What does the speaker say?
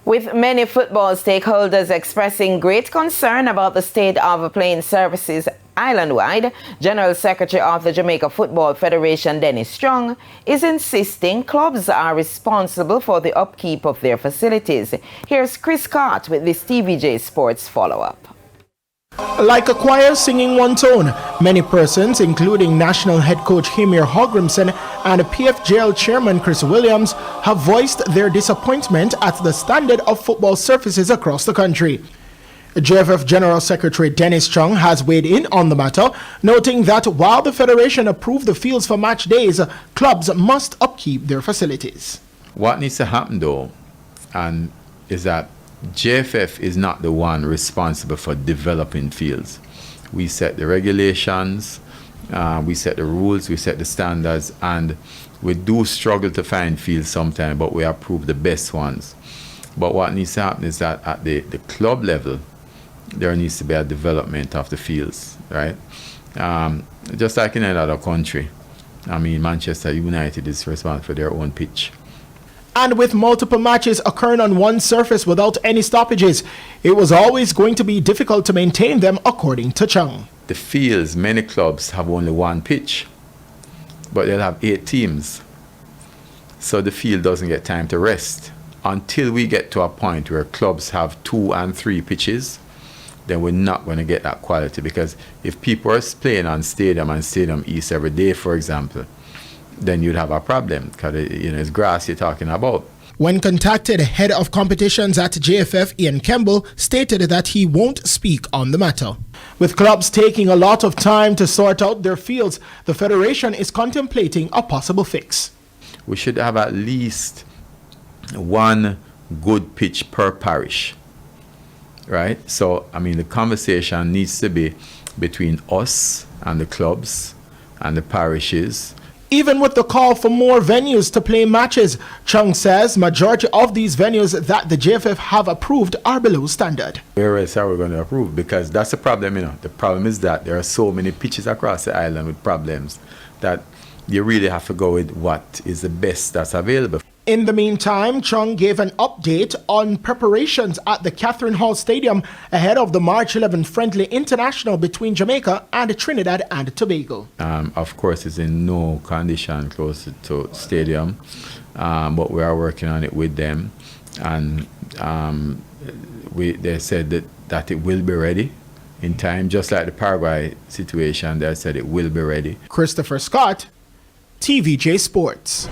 With many football stakeholders expressing great concern about the state of playing services island-wide, General Secretary of the Jamaica Football Federation, Dennis Strong, is insisting clubs are responsible for the upkeep of their facilities. Here's Chris Scott with this TVJ Sports follow-up. Like a choir singing one tone, many persons, including National Head Coach Hemir Hogrimson and PFJL Chairman Chris Williams, have voiced their disappointment at the standard of football surfaces across the country. JFF General Secretary Dennis Strong has weighed in on the matter, noting that while the Federation approved the fields for match days, clubs must upkeep their facilities. What needs to happen though, is that JFF is not the one responsible for developing fields. We set the regulations, we set the rules, we set the standards, and we do struggle to find fields sometimes, but we approve the best ones. But what needs to happen is that at the club level, there needs to be a development of the fields, right? Just like in any other country. I mean, Manchester United is responsible for their own pitch. And with multiple matches occurring on one surface without any stoppages, it was always going to be difficult to maintain them, according to Chung. The fields, many clubs have only one pitch, but they'll have 8 teams. So the field doesn't get time to rest. Until we get to a point where clubs have 2 and 3 pitches, then we're not going to get that quality. Because if people are playing on Stadium and Stadium East every day, for example, then you'd have a problem, because it's grass you're talking about. When contacted, head of competitions at JFF, Ian Kemble, stated that he won't speak on the matter. With clubs taking a lot of time to sort out their fields, the Federation is contemplating a possible fix. We should have at least one good pitch per parish, right? So, I mean, the conversation needs to be between us and the clubs and the parishes. Even with the call for more venues to play matches, Chung says majority of these venues that the JFF have approved are below standard. Where else are we going to approve? Because that's the problem, The problem is that there are so many pitches across the island with problems that you really have to go with what is the best that's available. In the meantime, Chung gave an update on preparations at the Catherine Hall Stadium ahead of the March 11 friendly international between Jamaica and Trinidad and Tobago. Of course, it's in no condition close to stadium, but we are working on it with them, and they said that it will be ready in time, just like the Paraguay situation. They said it will be ready. Christopher Scott, TVJ Sports.